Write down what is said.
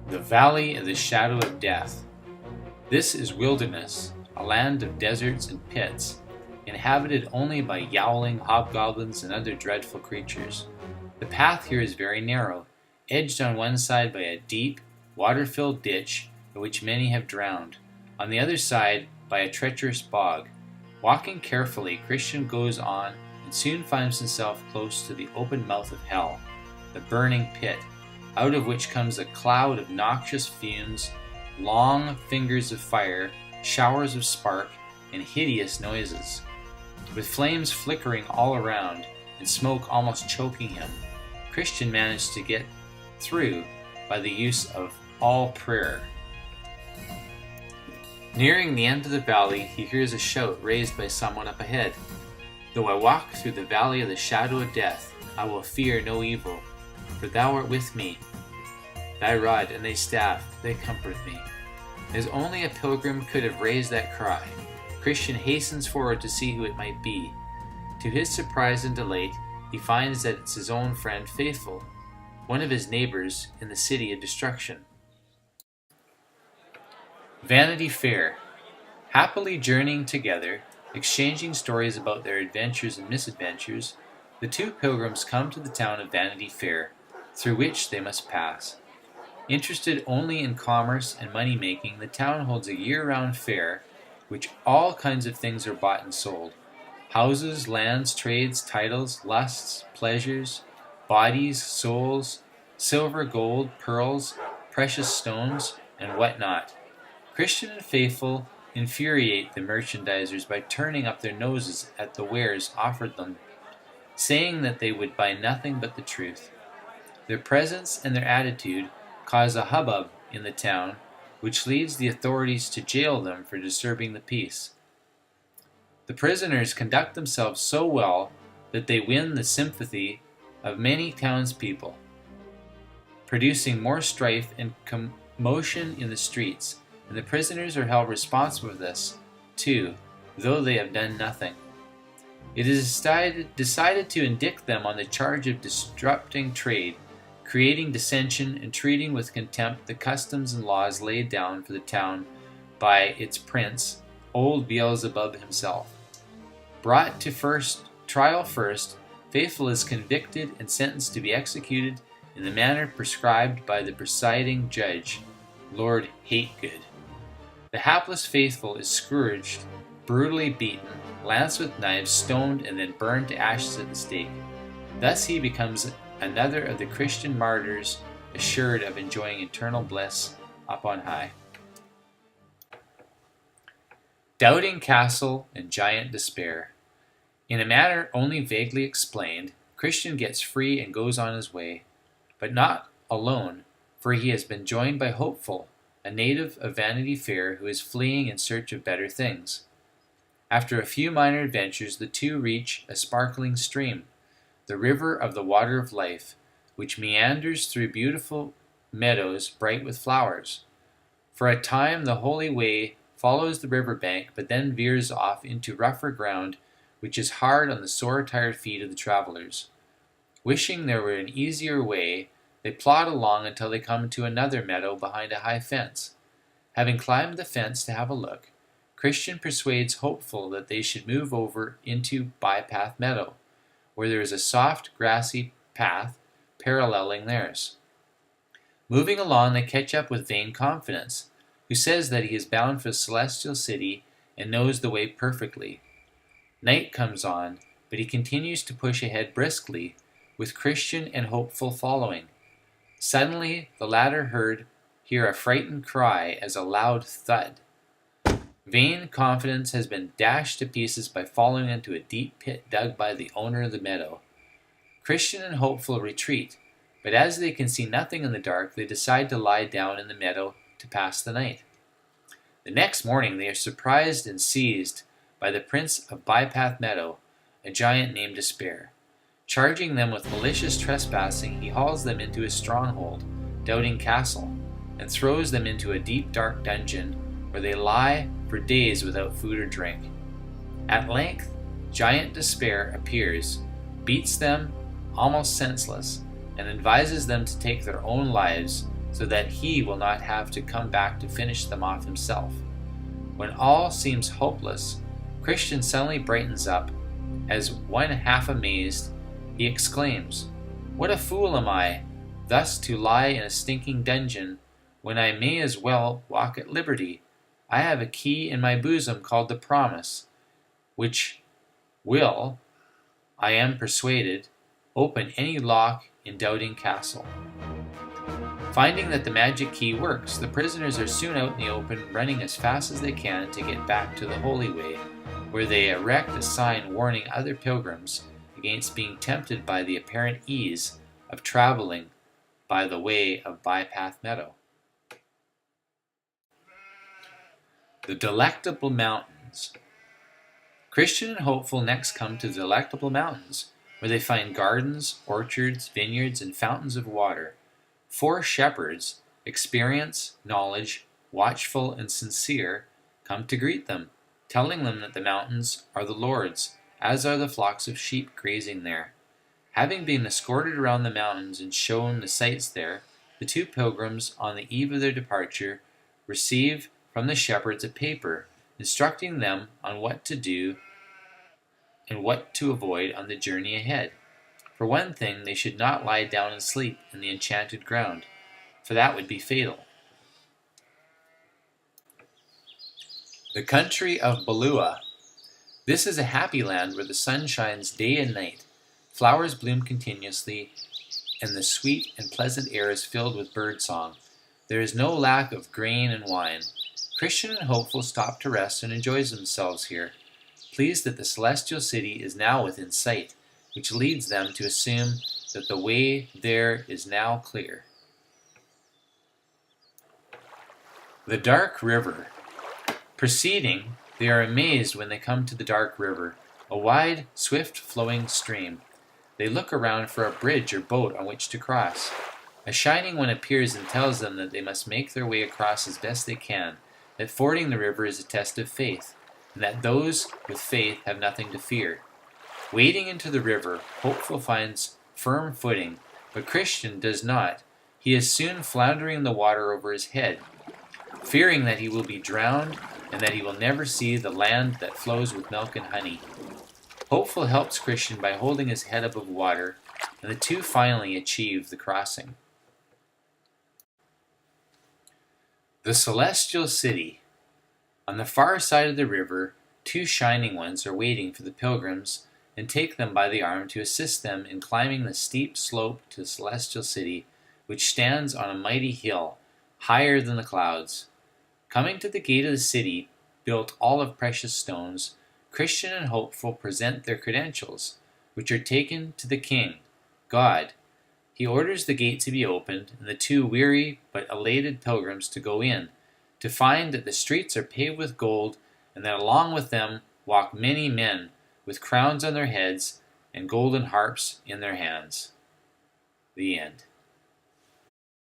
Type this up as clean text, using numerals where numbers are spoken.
The Valley of the Shadow of Death. This is wilderness, a land of deserts and pits, inhabited only by yowling hobgoblins and other dreadful creatures. The path here is very narrow, edged on one side by a deep, water-filled ditch in which many have drowned, on the other side by a treacherous bog. Walking carefully, Christian goes on and soon finds himself close to the open mouth of hell, the burning pit, out of which comes a cloud of noxious fumes, long fingers of fire, showers of spark, and hideous noises. With flames flickering all around and smoke almost choking him, Christian managed to get through by the use of all prayer. Nearing the end of the valley, he hears a shout raised by someone up ahead. "Though I walk through the valley of the shadow of death, I will fear no evil, for thou art with me. Thy rod and thy staff, they comfort me." As only a pilgrim could have raised that cry, Christian hastens forward to see who it might be. To his surprise and delight, he finds that it's his own friend Faithful, one of his neighbors in the city of destruction. Vanity Fair. Happily journeying together, exchanging stories about their adventures and misadventures, the two pilgrims come to the town of Vanity Fair, through which they must pass. Interested only in commerce and money-making, the town holds a year-round fair, which all kinds of things are bought and sold. Houses, lands, trades, titles, lusts, pleasures, bodies, souls, silver, gold, pearls, precious stones, and what not. Christian and Faithful infuriate the merchandisers by turning up their noses at the wares offered them, saying that they would buy nothing but the truth. Their presence and their attitude cause a hubbub in the town, which leads the authorities to jail them for disturbing the peace. The prisoners conduct themselves so well that they win the sympathy of many townspeople, producing more strife and commotion in the streets, and the prisoners are held responsible for this, too, though they have done nothing. It is decided to indict them on the charge of disrupting trade, creating dissension, and treating with contempt the customs and laws laid down for the town by its prince, old Beelzebub himself. Brought to trial first, Faithful is convicted and sentenced to be executed in the manner prescribed by the presiding judge, Lord Hategood. The hapless Faithful is scourged, brutally beaten, lanced with knives, stoned, and then burned to ashes at the stake. Thus he becomes another of the Christian martyrs, assured of enjoying eternal bliss up on high. Doubting Castle and Giant Despair. In a manner only vaguely explained, Christian gets free and goes on his way, but not alone, for he has been joined by Hopeful, a native of Vanity Fair who is fleeing in search of better things. After a few minor adventures, the two reach a sparkling stream, the river of the water of life, which meanders through beautiful meadows bright with flowers. For a time the holy way follows the river bank, but then veers off into rougher ground, which is hard on the sore tired feet of the travelers. Wishing there were an easier way, they plod along until they come to another meadow behind a high fence. Having climbed the fence to have a look, Christian persuades Hopeful that they should move over into Bypath Meadow, where there is a soft, grassy path paralleling theirs. Moving along, they catch up with Vain Confidence, who says that he is bound for the Celestial City and knows the way perfectly. Night comes on, but he continues to push ahead briskly, with Christian and Hopeful following. Suddenly, the latter hear a frightened cry as a loud thud. Vain Confidence has been dashed to pieces by falling into a deep pit dug by the owner of the meadow. Christian and Hopeful retreat, but as they can see nothing in the dark, they decide to lie down in the meadow to pass the night. The next morning they are surprised and seized by the Prince of Bypath Meadow, a giant named Despair. Charging them with malicious trespassing, he hauls them into his stronghold, Doubting Castle, and throws them into a deep dark dungeon where they lie for days without food or drink. At length, Giant Despair appears, beats them almost senseless, and advises them to take their own lives, so that he will not have to come back to finish them off himself. When all seems hopeless, Christian suddenly brightens up. As one half amazed, he exclaims, "What a fool am I, thus to lie in a stinking dungeon, when I may as well walk at liberty. I have a key in my bosom called the promise, which will, I am persuaded, open any lock in Doubting Castle." Finding that the magic key works, the prisoners are soon out in the open, running as fast as they can to get back to the Holy Way, where they erect a sign warning other pilgrims against being tempted by the apparent ease of traveling by the way of Bypath Meadow. The Delectible Mountains. Christian and Hopeful next come to the Delectible Mountains, where they find gardens, orchards, vineyards, and fountains of water. 4 shepherds, experience, knowledge, watchful, and sincere, come to greet them, telling them that the mountains are the Lord's, as are the flocks of sheep grazing there. Having been escorted around the mountains and shown the sights there, the 2 pilgrims, on the eve of their departure, receive from the shepherds a paper instructing them on what to do and what to avoid on the journey ahead. For one thing, they should not lie down and sleep in the enchanted ground, for that would be fatal. The country of Balua. This is a happy land where the sun shines day and night, flowers bloom continuously, and the sweet and pleasant air is filled with bird song. There is no lack of grain and wine. Christian and Hopeful stop to rest and enjoy themselves here, pleased that the celestial city is now within sight, which leads them to assume that the way there is now clear. The Dark River. Proceeding, they are amazed when they come to the Dark River, a wide, swift-flowing stream. They look around for a bridge or boat on which to cross. A shining one appears and tells them that they must make their way across as best they can, that fording the river is a test of faith, and that those with faith have nothing to fear. Wading into the river, Hopeful finds firm footing, but Christian does not. He is soon floundering in the water over his head, fearing that he will be drowned and that he will never see the land that flows with milk and honey. Hopeful helps Christian by holding his head above water, and the 2 finally achieve the crossing. The Celestial City. On the far side of the river, 2 shining ones are waiting for the pilgrims and take them by the arm to assist them in climbing the steep slope to the Celestial City, which stands on a mighty hill, higher than the clouds. Coming to the gate of the city, built all of precious stones, Christian and Hopeful present their credentials, which are taken to the king, God. He orders the gate to be opened, and the 2 weary but elated pilgrims to go in, to find that the streets are paved with gold, and that along with them walk many men with crowns on their heads and golden harps in their hands. The end.